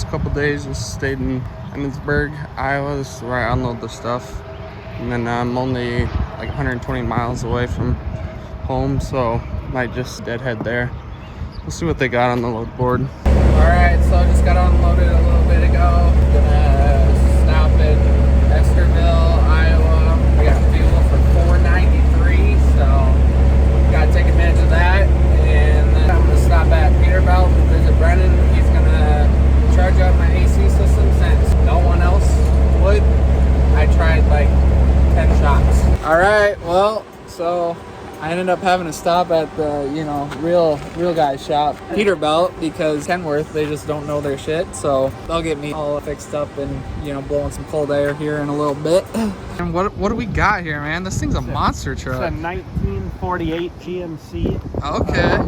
last couple days just stayed in Emmitsburg, Iowa. This is where I unload the stuff. And then I'm only like 120 miles away from home, so might just deadhead there. We'll see what they got on the load board. Alright, so I just got unloaded a little bit ago. Gonna stop in Esterville, Iowa. I got fuel for $4.93, so gotta take advantage of that. And then I'm gonna stop at Peterbilt and visit Brendon. He's gonna charge up my AC system since no one else would. I tried like 10 shots. Alright, well, so I ended up having to stop at the, real guy's shop, Peterbilt, because Kenworth, they just don't know their shit. So they'll get me all fixed up and, blowing some cold air here in a little bit. And what do we got here, man? This thing's a monster truck. It's a 1948 GMC. Okay.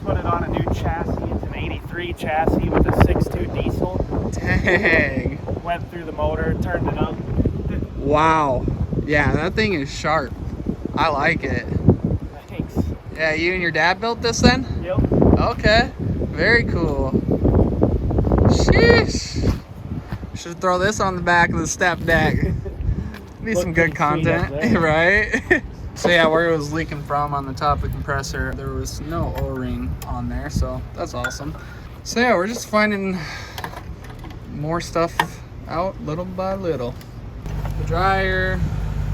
Put it on a new chassis. It's an 83 chassis with a 6.2 diesel. Dang. Went through the motor, turned it up. Wow. Yeah, that thing is sharp. I like it. Thanks. Yeah, you and your dad built this then? Yep. Okay. Very cool. Sheesh. Should throw this on the back of the step deck. Be some good content, right? So yeah, where it was leaking from on the top of the compressor, there was no O-ring on there, so that's awesome. So yeah, we're just finding more stuff out little by little. The dryer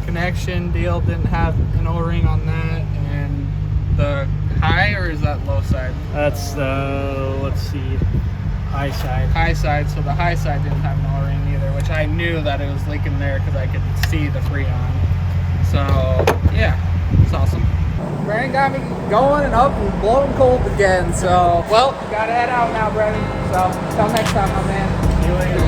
connection deal didn't have an O-ring on that, and the high, or is that low side? That's the, let's see, high side. High side, so the high side didn't have an O-ring either, which I knew that it was leaking there because I could see the Freon. So yeah, it's awesome. Brandon got me going and up and blowing cold again, so well, gotta head out now, Brandon. So till next time, my man. See you later.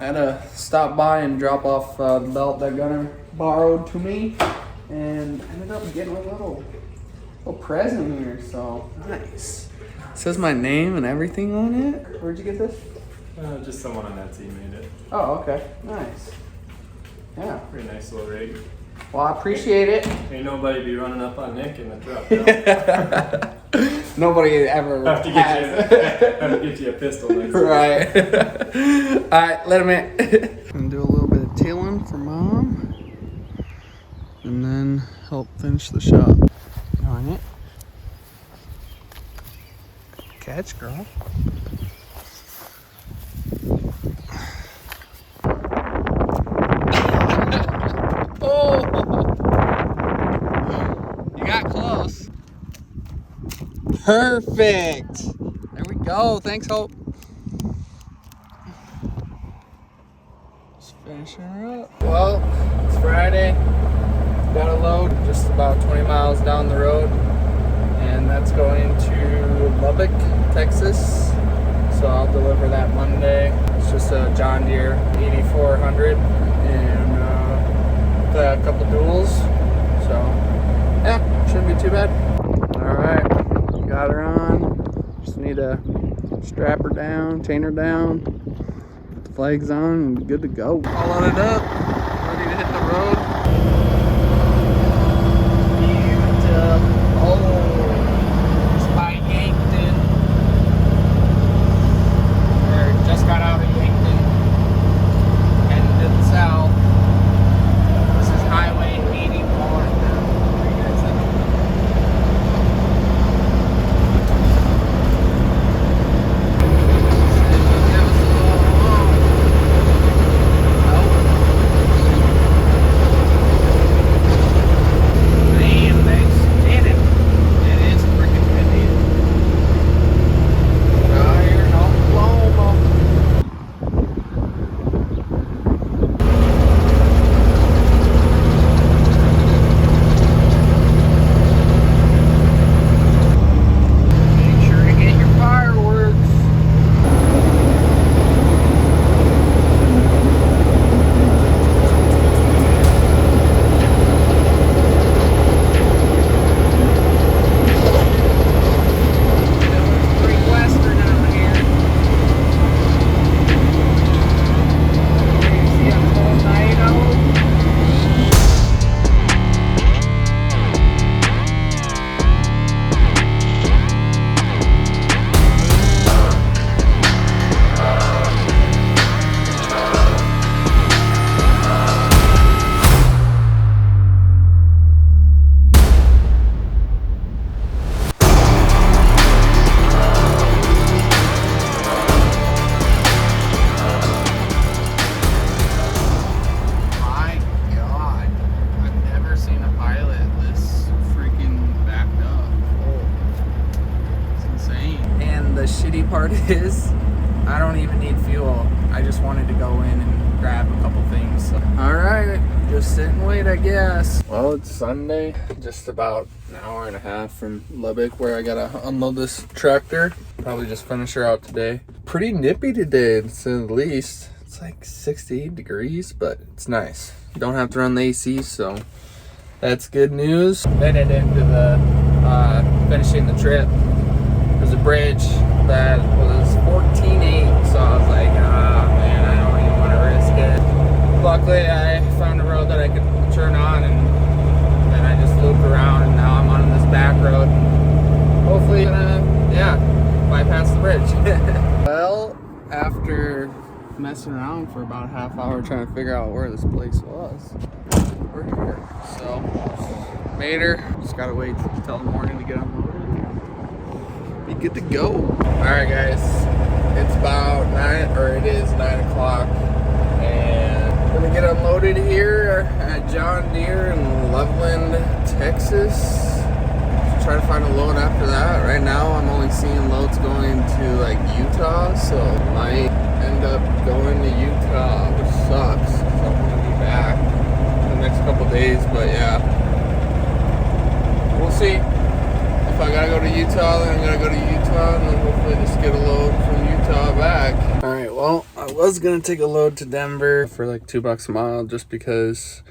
I had to stop by and drop off the belt that Gunner borrowed to me, and ended up getting a little present here, so nice. It says my name and everything on it. Where'd you get this? Just someone on Etsy made it. Oh, okay. Nice. Yeah. Pretty nice little rig. Well, I appreciate it. Ain't nobody be running up on Nick in the truck. Nobody ever Have to get you a pistol next time. Right. Alright, let him in. I'm gonna do a little bit of tailing for Mom, and then help finish the shop. Darn it. Catch, girl. Oh! You got close. Perfect. There we go. Thanks, Hope. Just finishing her up. Well, it's Friday. Got a load just about 20 miles down the road, and that's going to Lubbock, Texas. So I'll deliver that Monday. It's just a John Deere 8400 and a couple duals. So yeah, shouldn't be too bad. All right. Got her on. Just need to strap her down, chain her down, put the flags on, and good to go. All loaded up, ready to hit the road. Oh, it's by Yankton. Or just got out of Yankton, heading to the south. This is Highway 81. shitty part is I don't even need fuel. I just wanted to go in and grab a couple things. So. All right, just sit and wait, I guess. Well, it's Sunday, just about an hour and a half from Lubbock where I gotta unload this tractor. Probably just finish her out today. Pretty nippy today, to say the least. It's like 68 degrees, but it's nice. You don't have to run the AC, so that's good news. Then it into the finishing the trip. There's a bridge that was 14.8, so I was like, man, I don't even want to risk it. Luckily, I found a road that I could turn on, and then I just looped around, and now I'm on this back road. Hopefully, bypass the bridge. Well, after messing around for about a half hour trying to figure out where this place was, we're here. So, made her. Just gotta wait till the morning to get unloaded. Be good to go. Alright guys, it's about 9 o'clock, and I'm gonna get unloaded here at John Deere in Loveland, Texas. Try to find a load after that. Right now I'm only seeing loads going to like Utah, so I might end up going to Utah, which sucks. So I'm gonna be back in the next couple days, but yeah, we'll see. If I gotta go to Utah, then I'm gonna go to Utah, and then hopefully just get a load from Utah back. All right, well, I was gonna take a load to Denver for like $2 a mile, just because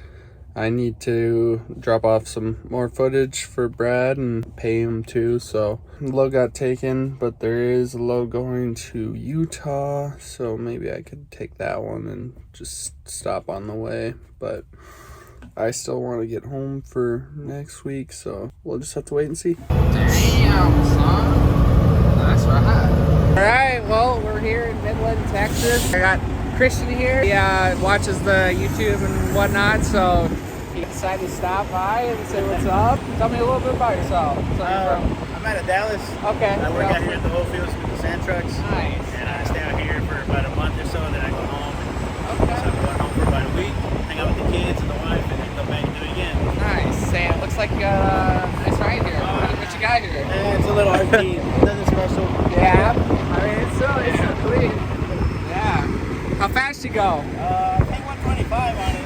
I need to drop off some more footage for Brad and pay him too. So the load got taken, but there is a load going to Utah, so maybe I could take that one and just stop on the way. But I still want to get home for next week, so we'll just have to wait and see. Damn, son. That's right. All right, well, we're here in Midland, Texas. I got Christian here. He watches the YouTube and whatnot, so he decided to stop by and say what's up. Tell me a little bit about yourself. I'm out of Dallas. Okay. I work out here at the oil fields with the sand trucks. Nice. And I stay out here for about a month or so, then I go home. Okay. So I'm going home for about a week, hang out with the kids and the wife, and then come back and do it again. Nice. Sam, looks like you got a nice ride here. What you got here? It's a little RT, nothing special. Yeah. I mean, it's so clean. Yeah. How fast you go? I think 125 on it.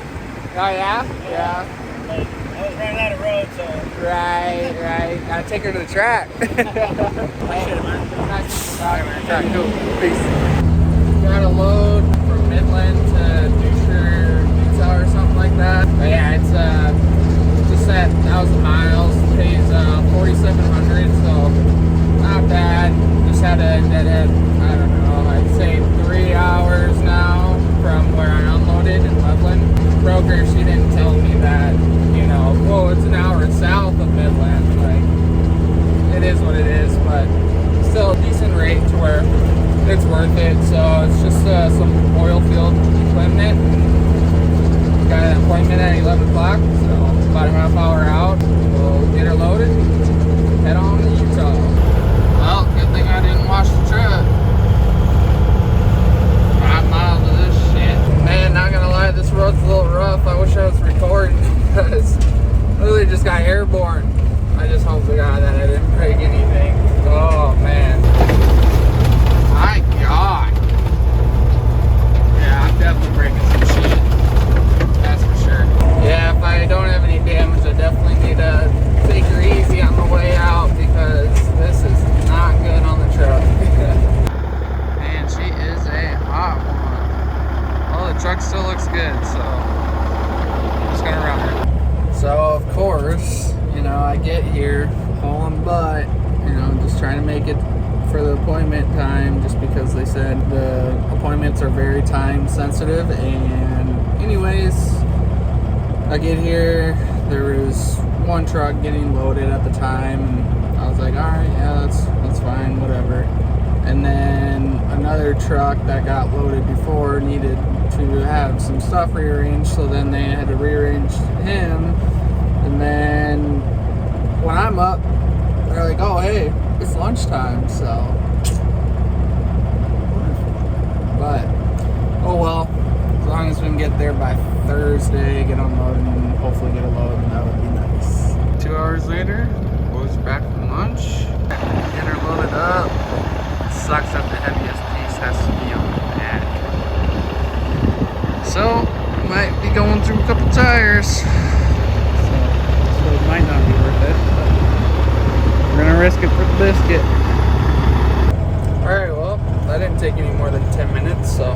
Oh, yeah? Yeah. But I was running out of road, so. Right. Gotta take her to the track. I should have, man. Nice. All right, man. All right, cool. Peace. Got a load from Midland to Dusher, Utah or something like that. But yeah, it's just at 1,000 miles. Pays 4,700, so not bad. Just had a deadhead, I don't know, I'd say 3 hours now from where I unloaded in Loveland. Broker, she didn't tell me that, whoa, it's an hour south of Midland. Like, it is what it is, but still a decent rate to where it's worth it. So it's just some oil field equipment. Got an appointment at 11 o'clock, so about a half hour out. We'll get her loaded and head on to Utah. Well, good thing I didn't wash the truck. 5 miles of this shit. Man, not gonna lie, this road's a little rough. I wish I was recording because I really just got airborne. I just hope to God that I didn't break anything. Oh, man. My God. Yeah, I'm definitely breaking some shit. That's for sure. Yeah, if I don't have any damage, I definitely need to take her easy on the way out because this is not good on the truck. Man, she is a hot one. Oh, the truck still looks good, so I'm just gonna run her. So, of course, I get here hauling butt, just trying to make it for the appointment time, just because they said the appointments are very time sensitive. And anyways, I get here, there was one truck getting loaded at the time, and I was like, all right, yeah, that's fine, whatever. And then another truck that got loaded before needed to have some stuff rearranged, so then they had to rearrange him. And then when I'm up, they're like, oh, hey, it's lunchtime, so. But, oh well, as long as we can get there by Thursday, get unloaded, and hopefully get a load, and that would be nice. 2 hours later, boys back from lunch, get her loaded up. tires. So it might not be worth it, but we're gonna risk it for the biscuit. Alright, well, that didn't take any more than 10 minutes, so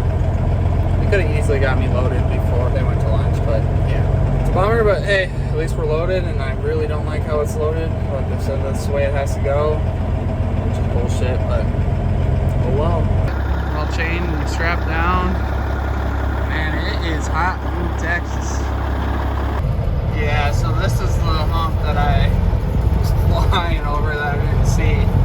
they could have easily got me loaded before they went to lunch, but yeah. It's a bummer, but hey, at least we're loaded, and I really don't like how it's loaded, but they said that's the way it has to go, which is bullshit, but oh well. All chained and strapped down. Man, it is hot in Texas. Yeah, so this is the hump that I was flying over that I didn't see.